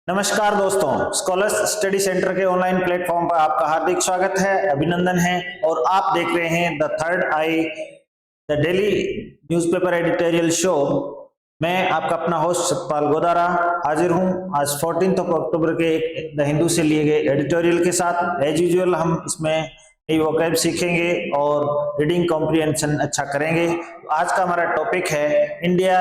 नमस्कार दोस्तों, scholars study centre के ऑनलाइन प्लेटफॉर्म पर आपका हार्दिक स्वागत है, अभिनंदन है। और आप देख रहे हैं the third I, the daily newspaper editorial show. मैं आपका अपना होस्ट सतपाल गोदारा हाजिर हूं आज 14 अक्टूबर के एक द हिंदू से लिए गए एडिटोरियल के साथ। एज यूजुअल हम इसमें नई वोकैब सीखेंगे और रीडिंग कॉम्प्रिहेंशन अच्छा करेंगे। तो आज का हमारा टॉपिक है India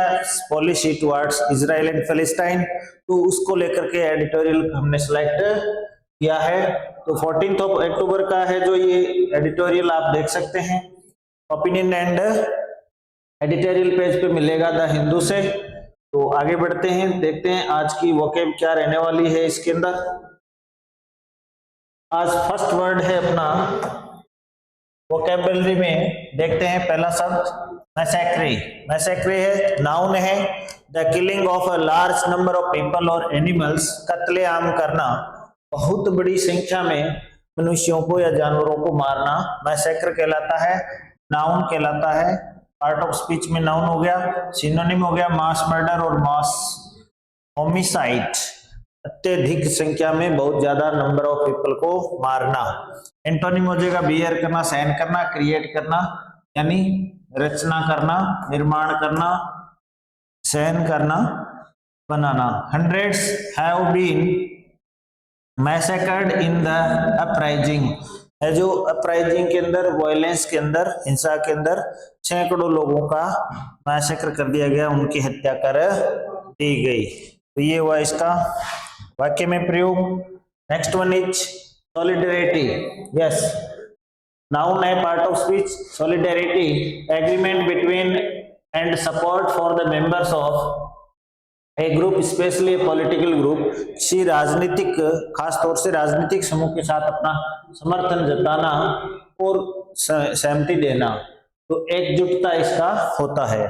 policy towards Israel and Palestine. तो उसको लेकर के एडिटोरियल हमने सिलेक्ट किया है। तो 14 अक्टूबर का है जो ये एडिटोरियल आप देख सकते हैं, ओपिनियन एंड एडिटोरियल पेज पे मिलेगा द हिंदू से। तो आगे बढ़ते हैं, देखते हैं आज की वोकैब क्या रहने वाली है इसके अंदर। आज फर्स्ट वर्ड है अपना वोकैबुलरी में, देखते हैं पहला शब्द मैसेक्रे। मैसेक्रे है, नाउन है, the killing of a large number of people और एनिमल्स, कत्लेआम करना, बहुत बड़ी संख्या में मनुष्यों को या जानवरों को मारना मैसेक्र कहलाता है, नाउन कहलाता है। पार्ट ऑफ स्पीच में नाउन हो गया, सिनोनिम हो गया मास मर्डर और मास होमिसाइड, अत्यधिक संख्या में बहुत ज्यादा नंबर ऑफ पीपल को मारना। एंटोनिम हो जाएगा बियर करना, सहन करना, क्रिएट करना यानी रचना करना, निर्माण करना, सहन करना, बनाना। Hundreds have been massacred in the uprising है, जो अपराइजिंग के अंदर, वायलेंस के अंदर, हिंसा के अंदर सैकड़ों लोगों का मैसेकर कर दिया गया, उनकी हत्या कर दी गई। तो ये हुआ इसका वाक्य में प्रयोग। Next one is solidarity. Yes, noun है, part of speech. Solidarity, agreement between and support for the members of a group, specially political group, किसी राजनीतिक, खास तौर से राजनीतिक समूह के साथ अपना समर्थन जताना और सहमति देना। तो एकजुटता इसका होता है।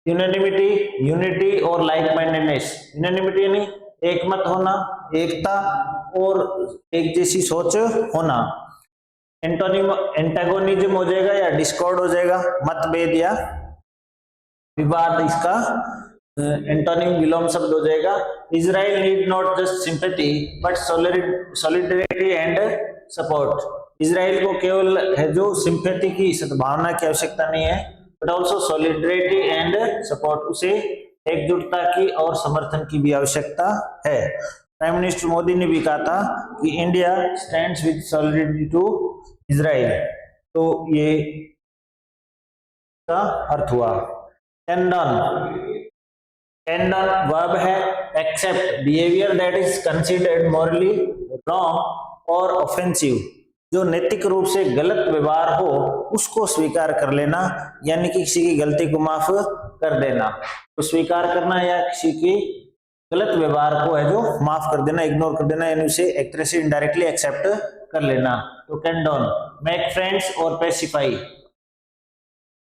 यूनानिमिटी, यूनिटी और लाइक माइंडेडनेस। यूनानिमिटी यानी एक मत होना, एकता और एक जैसी सोच होना। एंटोनिम एंटागोनिज्म हो जाएगा या डिस्कॉर्ड हो जाएगा, मतभेद या विवाद, इसका एंटोनिम विलोम शब्द हो जाएगा। Israel need not just sympathy but solidarity and support. Israel को केवल है जो सिंपैथी की, सद्भावना की आवश्यकता नहीं है, but also solidarity and support, उसे एकजुटता की और समर्थन की भी आवश्यकता है। प्राइम मिनिस्टर मोदी ने भी कहा था कि India stands with solidarity to Israel. तो ये का अर्थ हुआ। टेंडन, टेंडन वर्ब है, accept behaviour that is considered morally wrong और ऑफेंसिव, जो नैतिक रूप से गलत व्यवहार हो उसको स्वीकार कर लेना, यानी कि किसी की गलती को माफ कर देना। तो स्वीकार करना या किसी की गलत व्यवहार को है जो माफ कर देना, इग्नोर कर देना, यानी उसे एक तरह से इनडायरेक्टली एक्सेप्ट कर लेना। तो कैंडोन, मेक फ्रेंड्स और पेसिफाई,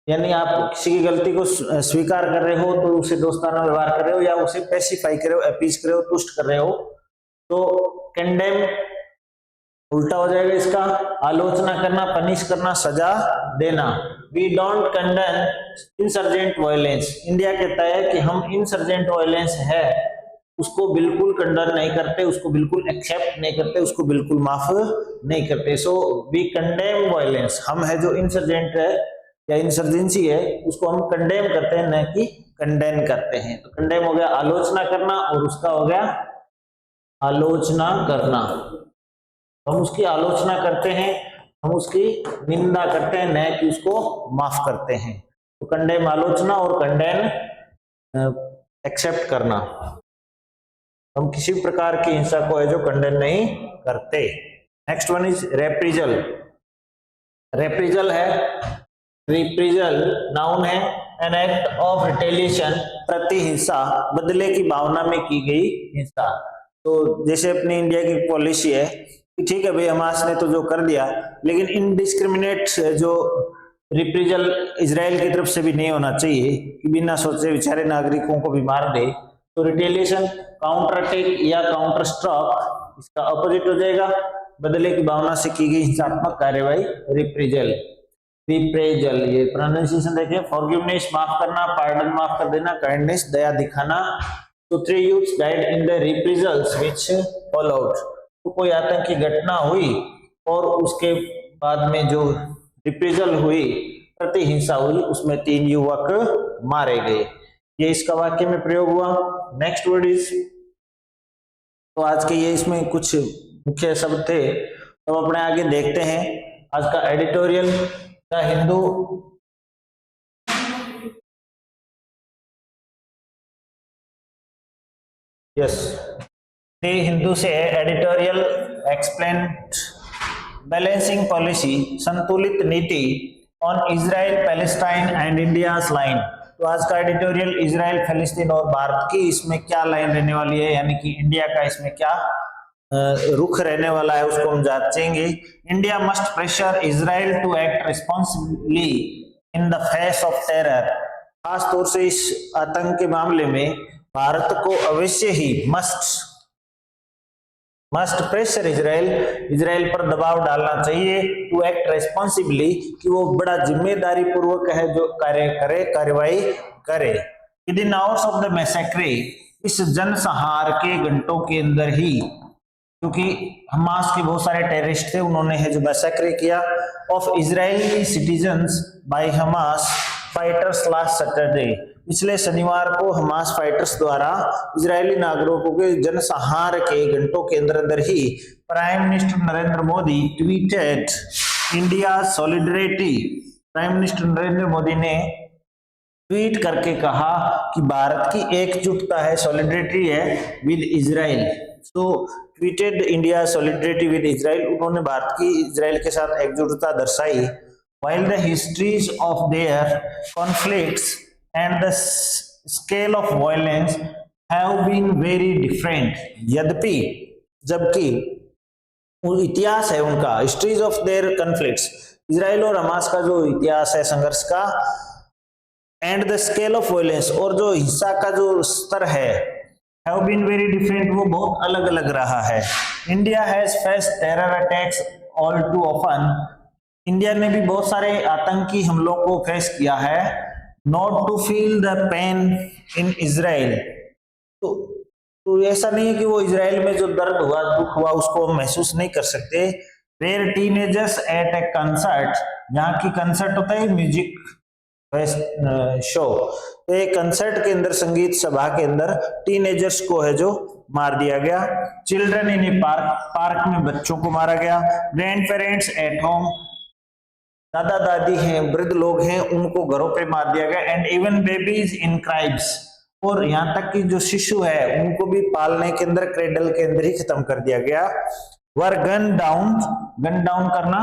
यानी आप किसी की गलती को स्वीकार कर रहे हो तो उसे दोस्ताना व्यवहार कर रहे हो, या उसे पेसिफाई कर रहे हो, अपीज कर रहे हो, तुष्ट कर रहे हो। तो कंडेम उल्टा हो जाएगा इसका, आलोचना करना, पनिश करना, सजा देना। We don't condemn insurgent violence. India कहता है कि हम इंसर्जेंट वायलेंस है उसको बिल्कुल कंडन नहीं करते, उसको बिल्कुल एक्सेप्ट नहीं करते, उसको बिल्कुल माफ नहीं करते। सो वी कंडेम वायलेंस, हम है जो इंसर्जेंट है या इंसर्जेंसी है उसको हम कंडेम करते हैं, न कि कंडेन करते हैं। तो कंडेम हो गया आलोचना करना और उसका हो गया आलोचना करना। हम उसकी आलोचना करते हैं, हम उसकी निंदा करते हैं, न कि उसको माफ करते हैं। तो कंडेम आलोचना और कंडेन एक्सेप्ट करना। हम किसी प्रकार की हिंसा को है जो कंडेन नहीं करते। Next one is reprisal. Reprisal है, रिप्रिजल नाउन है, एन एक्ट ऑफ रिटेलिएशन, प्रतिहिंसा, बदले की भावना में की गई हिंसा। तो जैसे अपनी इंडिया की पॉलिसी है, ठीक है भाई हमास ने तो जो कर दिया, लेकिन इनडिस्क्रिमिनेट जो रिप्रिजल इजराइल की तरफ से भी नहीं होना चाहिए कि बिना सोचे बेचारे नागरिकों को भी मार दे। तो रिटेलिएशन, काउंटर अटैक या काउंटर स्ट्राइक, इसका अपोजिट हो जाएगा, बदले की भावना से की गई हिंसात्मक कार्यवाही रिप्रिजल। रिप्रेजल, ये प्रोनाउंसिएशन देखिए, फॉरगिवनेस माफ करना, पार्डन माफ कर देना, काइंडनेस दया दिखाना। So 3 youths died in the reprisals which followed. तो कोई आतंकी घटना हुई और उसके बाद में जो रिप्रिजल हुई, प्रतिहिंसा हुई, उसमें 3 युवक मारे गए। ये इसका वाक्य में प्रयोग हुआ। नेक्स्ट वर्ड इज, तो आज के ये इसमें कुछ मुख्य शब्द थे, तो अपने आगे देखते हैं आज का editorial the Hindu. Yes, the Hindu से एडिटोरियल एक्सप्लेन बैलेंसिंग पॉलिसी, संतुलित नीति on Israel Palestine and India's line. तो आज का एडिटोरियल इजराइल, फलस्तीन और भारत की इसमें क्या लाइन रहने वाली है, यानी कि इंडिया का इसमें क्या रुख रहने वाला है, उसको हम जांचेंगे। India must pressure Israel to act responsibly in the face of terror. खास तौर से इस आतंक के मामले में भारत को अवश्य ही मस्ट प्रेशर इजराइल पर दबाव डालना चाहिए टू एक्ट रेस्पॉन्सिबली, कि वो बड़ा जिम्मेदारी पूर्वक है जो कार्रवाई करे। With in hours of the मैसेक्रे, इस जनसंहार के घंटों के अंदर ही, क्योंकि हमास के बहुत सारे टेररिस्ट थे, उन्होंने है जो मैसेक्रे किया of Israeli citizens by Hamas fighters last Saturday. पिछले शनिवार को हमास फाइटर्स द्वारा इजरायली नागरिकों के जनसंहार के घंटों के अंदर ही prime minister Narendra Modi tweeted India solidarity. Prime minister Narendra Modi ने ट्वीट करके कहा कि भारत की एकजुटता है, सॉलिडरिटी है विद इजराइल। तो tweeted India solidarity with Israel, उन्होंने भारत की इजराइल के साथ एकजुटता दर्शाई। While the histories of their conflicts and the scale of violence have been very different, जबकि इतिहास है उनका, histories of their conflicts, Israel और हमास का जो इतिहास है संघर्ष का, and the scale of violence, और जो हिंसा का जो स्तर है, have been very different, वो बहुत अलग अलग रहा है। India has faced terror attacks all too often, India ने भी बहुत सारे आतंकी हमलों को फेस किया है। Not to feel the pain in Israel, तो ऐसा नहीं है कि वो इजराइल में जो दर्द हुआ, दुख हुआ, उसको हम महसूस नहीं कर सकते। Where teenagers at a concert, जहाँ की कंसर्ट होता है म्यूजिक शो, तो एक कंसर्ट के अंदर, संगीत सभा के अंदर टीनेजर्स को है जो मार दिया गया। चिल्ड्रन इन ए पार्क में बच्चों को मारा गया। ग्रैंड पेरेंट्स एट होम, दादा दादी हैं, वृद्ध लोग हैं, उनको घरों पे मार दिया गया। एंड इवन बेबीज इन क्राइब्स, और यहाँ तक कि जो शिशु है उनको भी पालने के अंदर, क्रेडल के अंदर ही खत्म कर दिया गया। वर गन डाउन करना,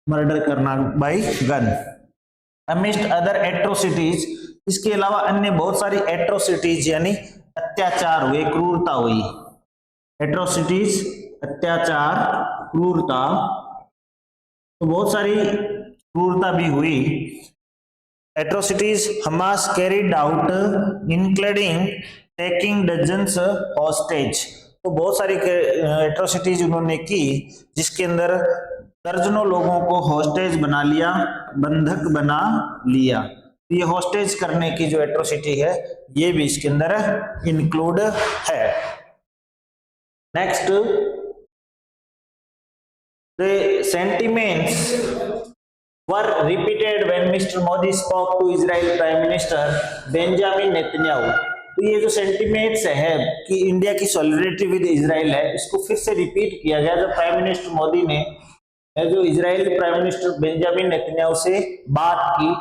मर्डर करना by gun. Amidst other atrocities, इसके अलावा अन्य बहुत सारी एट्रोसिटीज यानी अत्याचार हुए, क्रूरता हुई। एट्रोसिटीज अत्याचार, क्रूरता, तो बहुत सारी क्रूरता भी हुई। Atrocities Hamas carried out including taking dozens hostage, तो बहुत सारी एट्रोसिटीज उन्होंने की जिसके अंदर दर्जनों लोगों को हॉस्टेज बना लिया, बंधक बना लिया। ये हॉस्टेज करने की जो एट्रोसिटी है ये भी इसके अंदर इंक्लूड है। Next, the sentiments were repeated when Mr. Modi spoke to Israel Prime Minister Benjamin Netanyahu। तो ये जो सेंटिमेंट्स है कि इंडिया की सॉलिडरिटी विद इजराइल है, इसको फिर से रिपीट किया गया जब प्राइम मिनिस्टर मोदी ने जो Israel prime minister Benjamin Netanyahu से बात की।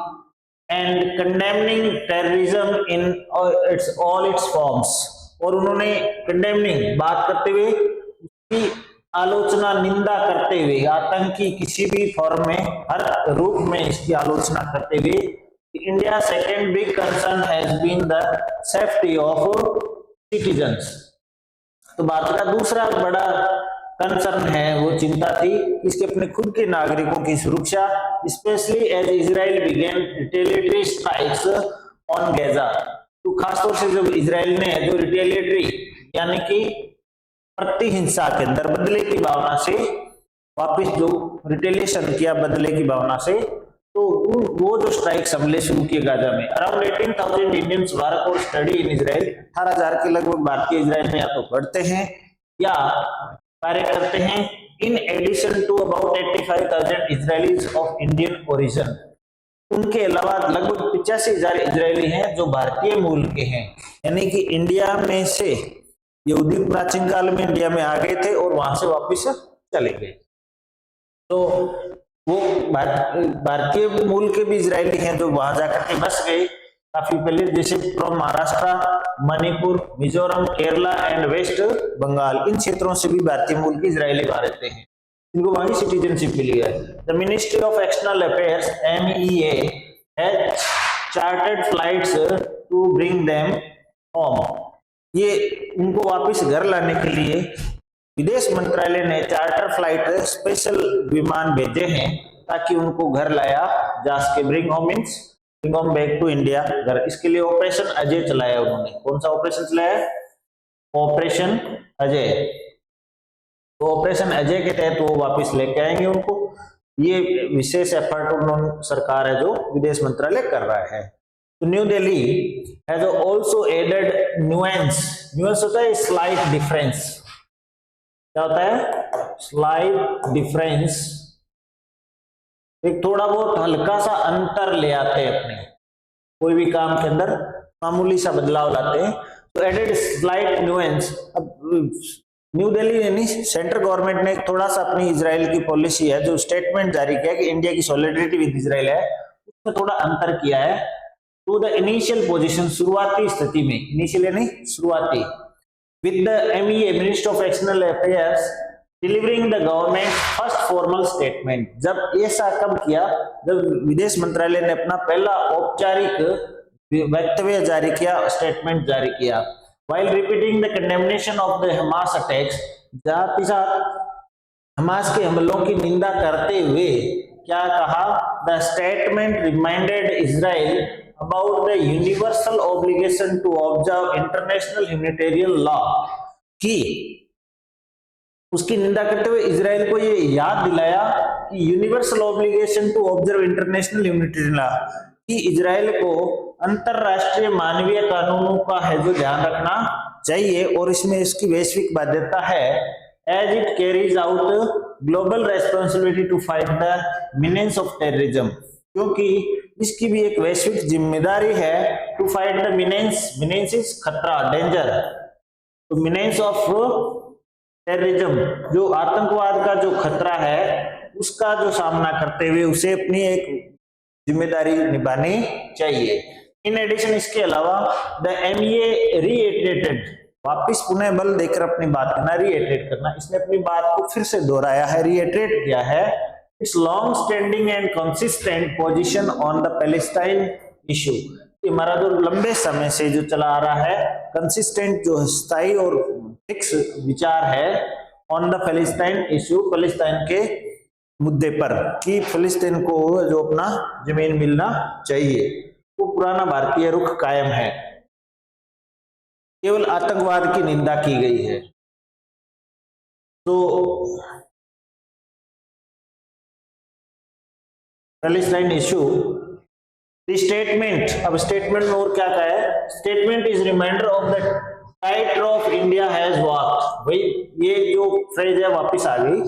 And condemning terrorism in all it's forms, और उन्होंने कंडेमनिंग बात करते हुए उसकी आलोचना, निंदा करते हुए, आतंकी किसी भी फॉर्म में, हर रूप में इसकी आलोचना करते हुए, India second big concern has been the safety of citizens. तो भारत का दूसरा बड़ा कंसर्न है, वो चिंता थी इसके अपने खुद के नागरिकों की सुरक्षा, specially as Israel began retaliatory strikes on Gaza. तो खासतौर से जब इजराइल ने जो रिटेलिएटरी यानी कि प्रतिहिंसा के अंदर बदले की भावना से वापस जो रिटेलिएशन किया, बदले की भावना से, तो वो जो स्ट्राइक हमले शुरू किए गाजा में, अराउंड 18,000 इंडियंस वर्क और स्टडी इन इजराइल, 18,000 के लगभग भारतीय इजराइल में या तो पढ़ते हैं या कार्य करते हैं। In addition to about 85,000 Israelis of Indian origin, उनके अलावा लगभग 85,000 इजरायली हैं जो भारतीय मूल के हैं, यानी कि इंडिया में से यहूदी प्राचीन काल में इंडिया में आ गए थे और वहां से वापस चले गए। तो वो भारतीय मूल के भी इजरायली हैं जो वहां जाकर के बस गए काफी पहले, जैसे फ्रॉम महाराष्ट्र, मणिपुर, मिजोरम, केरला एंड वेस्ट बंगाल, इन क्षेत्रों से भी भारतीय मूल के इजरायली वहां रहते हैं, इनको वहीं सिटीजनशिप मिली है। The ministry of external affairs MEA has chartered flights to bring them home, ये उनको वापस घर लाने के लिए विदेश मंत्रालय ने चार्टर फ्लाइट स्पेशल विमान भेजे हैं ताकि उनको घर लाया जा सके। Bring home means bring home back to India, घर। इसके लिए ऑपरेशन अजय चलाया उन्होंने। कौन सा ऑपरेशन चलाया? ऑपरेशन अजय। तो ऑपरेशन अजय के तहत वो वापस लेके आएंगे उनको। ये विशेष एफर्ट उन्होंने सरकार है जो विदेश मंत्रालय कर रहा है। तो new Delhi has also added nuance, nuance होता है स्लाइट डिफरेंस, क्या होता है? स्लाइट डिफरेंस, एक थोड़ा बहुत हल्का सा अंतर ले आते हैं अपने कोई भी काम के अंदर, मामूली सा बदलाव लाते हैं। तो एडेड स्लाइट न्यूएंस। अब न्यू दिल्ली यानी सेंट्रल गवर्नमेंट ने थोड़ा सा अपनी इजराइल की पॉलिसी है जो स्टेटमेंट जारी किया कि इंडिया की सॉलिडरिटी विद इजराइल है, उसमें थोड़ा अंतर किया है। टू द इनिशियल पोजीशन, शुरुआती स्थिति में, इनिशियल यानी शुरुआती, with the MEA Minister of External Affairs delivering the government first formal statement, जब ऐसा कब किया? जब विदेश मंत्रालय ने अपना पहला औपचारिक वक्तव्य जारी किया, स्टेटमेंट जारी किया। while repeating the condemnation of the Hamas attacks, साथ ही साथ हमास के हमलों की निंदा करते हुए क्या कहा? the statement reminded Israel about the universal obligation to observe international humanitarian law, कि उसकी निंदा करते हुए इजराइल को ये याद दिलाया कि universal obligation to observe international humanitarian law, कि इजराइल को अंतरराष्ट्रीय मानवीय कानूनों का है जो ध्यान रखना चाहिए और इसमें इसकी वैश्विक बाध्यता है। As it carries out global responsibility to fight the menace of terrorism, क्योंकि इसकी भी एक वैश्विक जिम्मेदारी है। To fight the menace is खतरा, डेंजर, तो मीनेंस ऑफ टेररिज्म, जो आतंकवाद का जो खतरा है उसका जो सामना करते हुए उसे अपनी एक जिम्मेदारी निभानी चाहिए। इन एडिशन, इसके अलावा द MEA रीइटरेटेड, वापिस पुनः बल देकर अपनी बात करना, रीइटरेट करना, इसने अपनी बात को फिर से दोहराया है, रीइटरेट किया है। It's long standing and consistent position on the Palestine issue, हमारा जो लंबे समय से जो चला आ रहा है कंसिस्टेंट, जो स्थायी और फिक्स विचार है on the Palestine issue, Palestine के मुद्दे पर, कि फिलिस्तीन को जो अपना जमीन मिलना चाहिए, वो पुराना भारतीय रुख कायम है। केवल आतंकवाद की निंदा की गई है। तो पैलेस्टाइन इशू, द स्टेटमेंट, अब स्टेटमेंट में और क्या कहा है? Statement is reminder of the tight of India has walked, भाई ये जो फ्रेज है वापिस आ गई,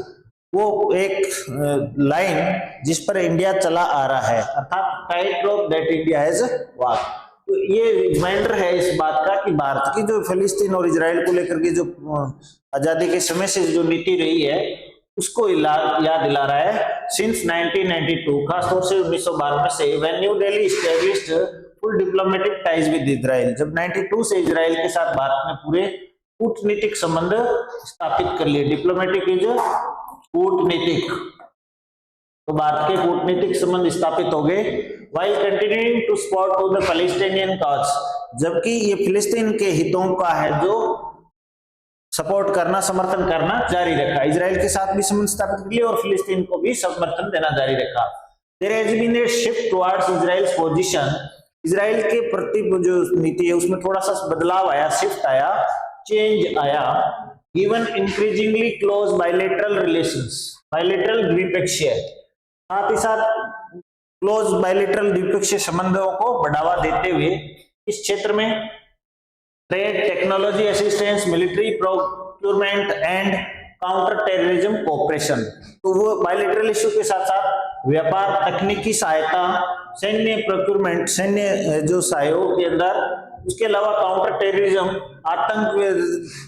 वो एक लाइन जिस पर इंडिया चला आ रहा है, अर्थात tight of that India has walked. तो ये रिमाइंडर है इस बात का कि भारत की जो फिलिस्तीन और इजराइल को लेकर के जो आजादी के समय से जो नीति रही है उसको याद दिला रहा है। सिंस 1992, खासतौर से 1992 से, when new Delhi established full diplomatic ties with Israel, जब 92 से इजराइल के साथ भारत ने पूरे कूटनीतिक संबंध स्थापित कर लिए। डिप्लोमेटिक इज कूटनीतिक, तो भारत के कूटनीतिक संबंध स्थापित हो गए। while continuing to support to the Palestinian cause, जबकि ये फिलिस्तीन के हितों का है जो सपोर्ट करना, समर्थन करना जारी रखा। इजराइल के साथ भी संबंध स्थापित कर लिए और फिलिस्तीन को भी समर्थन देना जारी रखा। There has been a shift towards Israel's position, Israel के प्रति जो नीति है उसमें थोड़ा सा बदलाव आया, शिफ्ट आया, चेंज आया। Given increasingly close bilateral relations, bilateral द्विपक्षीय, साथ ही साथ क्लोज बायलैटरल द्विपक्षीय संबंधों को बढ़ावा देते हुए इस क्षेत्र में trade, technology assistance, military procurement and counter terrorism cooperation. तो वो बायलैटरल इश्यू के साथ साथ व्यापार, तकनीकी सहायता, सैन्य प्रोक्योरमेंट, सैन्य जो सहयोग के अंदर, उसके अलावा काउंटर टेररिज्म,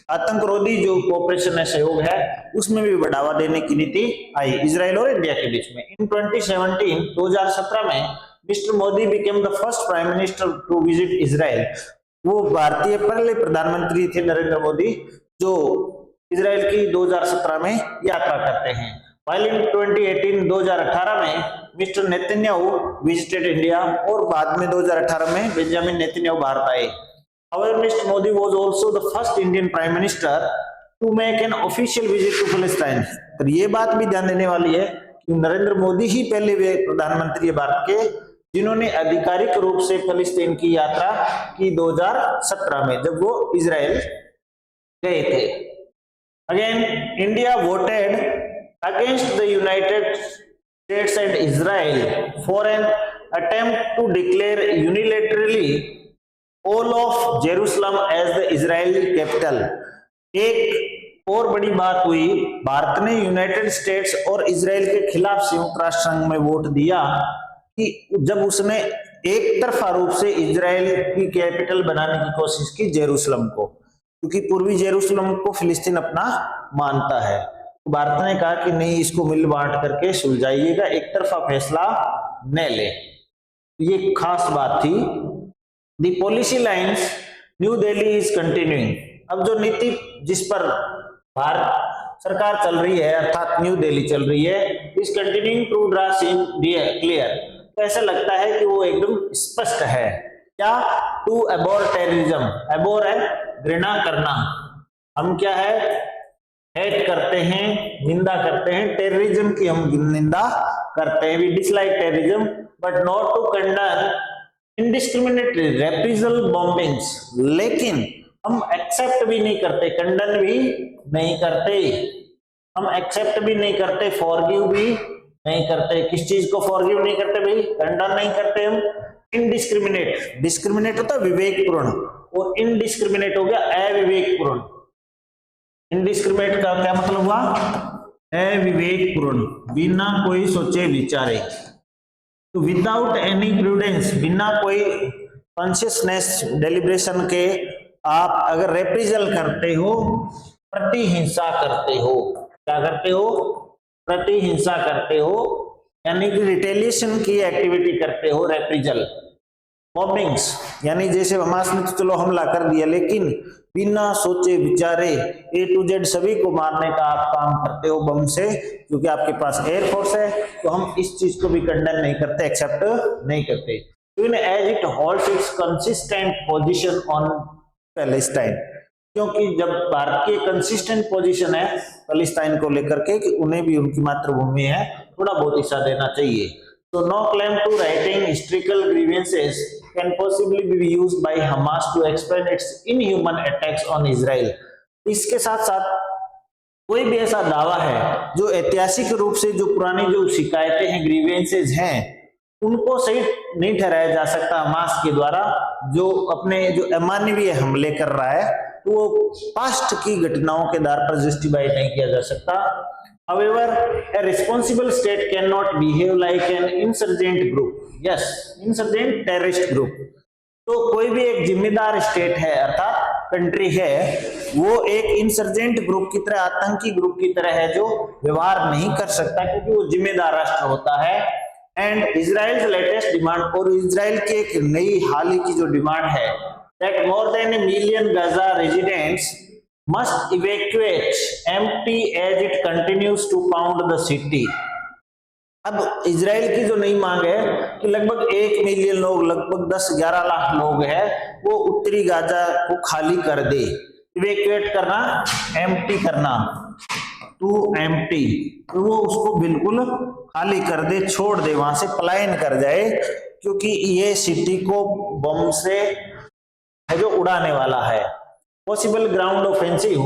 आतंकरोधी जो कोऑपरेशन है, सहयोग है, उसमें भी बढ़ावा देने की नीति आई इजराइल और इंडिया के बीच में। इन 2017 में mister Modi became the first prime minister to visit Israel. वो भारतीय पहले प्रधानमंत्री थे नरेंद्र मोदी जो इजराइल की 2017 में यात्रा करते हैं। While in 2018 में मिस्टर नेतन्याहू विजिटेड इंडिया और बाद में 2018 में बेंजामिन नेतन्याहू भारत आए। However, Mr. Modi was also the first Indian Prime Minister to make an official visit to Palestine। पर ये बात भी ध्यान देने वाली है कि नरेंद्र मोदी ही पहले वे प्रधानमंत्री है भारत के जिन्होंने आधिकारिक रूप से फलस्तीन की यात्रा की 2017 में, जब वो इजराइल गए थे। Again, India voted against the United States and Israel for an attempt to declare unilaterally all of Jerusalem as the Israeli capital। एक और बड़ी बात हुई, भारत ने यूनाइटेड स्टेट्स और इजराइल के खिलाफ संयुक्त राष्ट्र संघ में वोट दिया कि जब उसने एक तरफा रूप से इजराइल की कैपिटल बनाने की कोशिश की जेरूसलम को, क्योंकि पूर्वी जेरूसलम को फिलिस्तीन अपना मानता है। तो भारत ने कहा कि नहीं, इसको मिल बांट करके सुलझाइएगा, एक तरफा फैसला न ले। ये खास बात थी। दी policy lines new Delhi is continuing. अब जो नीति जिस पर भारत सरकार चल रही है अर्थात न्यू दिल्ली चल रही है, is continuing to draw seem clear. तो ऐसा लगता है कि वो एकदम स्पष्ट है। क्या? To Abor terrorism. अबोर है घृणा करना, हम क्या है हेट करते हैं, निंदा करते हैं, टेररिज्म की हम निंदा करते हैं। We dislike terrorism but not to condone indiscriminate reprisal bombings. लेकिन हम एक्सेप्ट भी नहीं करते, कंडन भी नहीं करते, हम एक्सेप्ट भी नहीं करते, फॉरगिव भी नहीं करते। किस चीज को फॉरगिव नहीं करते भाई? कंडन नहीं करते हम। इनडिस्क्रिमिनेट, डिस्क्रिमिनेट होता है विवेकपूर्ण और इनडिस्क्रिमिनेट हो गया अविवेकपूर्ण। इनडिस्क्रिमिनेट का क्या मतलब हुआ? अविवेकपूर्ण, बिना कोई सोचे विचारे। तो विदाउट एनी प्रूडेंस, बिना कोई कॉन्शियसनेस डेलिब्रेशन के आप अगर रेप्रिजल करते हो, प्रतिहिंसा करते हो, क्या करते हो? प्रतिहिंसा करते हो, यानी कि रिटेलिएशन की एक्टिविटी करते हो, रेप्रिजल। बॉम्बिंग्स यानी जैसे हमास ने तो चलो हमला कर दिया, लेकिन बिना सोचे विचारे ए टू जेड सभी को मारने का आप काम करते हो बम से, क्योंकि आपके पास एयरफोर्स है। तो हम इस चीज को भी कंडेम नहीं करते, एक्सेप्ट नहीं करते। Even as it holds its consistent position on Palestine, क्योंकि जब भारत की कंसिस्टेंट पोजीशन है पैलेस्टाइन को लेकर के कि उन्हें भी उनकी मातृभूमि है, थोड़ा बहुत हिस्सा देना चाहिए। So no claim to writing historical grievances can possibly be used by Hamas to explain its inhuman attacks on Israel। इसके साथ साथ कोई भी ऐसा दावा है जो ऐतिहासिक रूप से जो पुरानी जो शिकायतें हैं, ग्रीवेंसेज हैं, उनको सही नहीं ठहराया जा सकता हमास के द्वारा, जो अपने जो अमानवीय हमले कर रहा है, तो वो पास्ट की घटनाओं के आधार पर जस्टिफाई नहीं किया जा सकता। However, a responsible state cannot behave like an insurgent group। Yes, insurgent terrorist group। तो कोई भी एक जिम्मेदार स्टेट है अर्थात कंट्री है, वो एक इंसर्जेंट ग्रुप की तरह, आतंकी ग्रुप की तरह है जो व्यवहार नहीं कर सकता, क्योंकि वो जिम्मेदार राष्ट्र होता है। एंड इजराइल लेटेस्ट डिमांड, और इजराइल की एक नई हाल ही की जो डिमांड है, that more than 1 million Gaza residents must evacuate empty as it continues to pound the city। अब इजराइल की जो नई मांग है कि लगभग 1 मिलियन लोग, लगभग 10-11 लाख लोग हैं, वो उत्तरी गाजा को खाली कर दे। इवैक्यूएट करना, एम्प्टी करना, टू एम्प्टी, तो वो उसको बिल्कुल खाली कर दे, छोड़ दे, वहां से पलायन कर जाए, क्योंकि ये सिटी को बम से है जो उड़ाने वाला है। Possible ground offensive,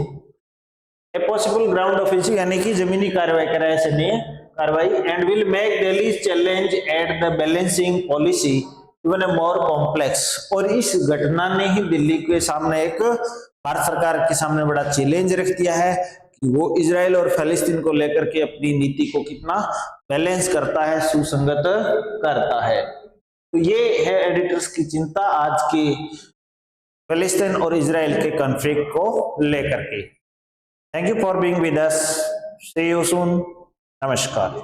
possible ground offensive यानी कि जमीनी कार्रवाई कराए से नहीं, कार्रवाई, and will make Delhi challenge at the balancing policy even a more complex. और इस घटना ने ही दिल्ली के सामने एक भारत सरकार के सामने बड़ा चैलेंज रख दिया है कि वो इजराइल और फिलिस्तीन को लेकर के अपनी नीति को कितना बैलेंस करता है, सुसंगत करता है। तो ये है एडिटर्स की चिंता आज की फिलिस्तीन और इजराइल के कॉन्फ्लिक्ट को लेकर के। Thank you for being with us, see you soon, नमस्कार।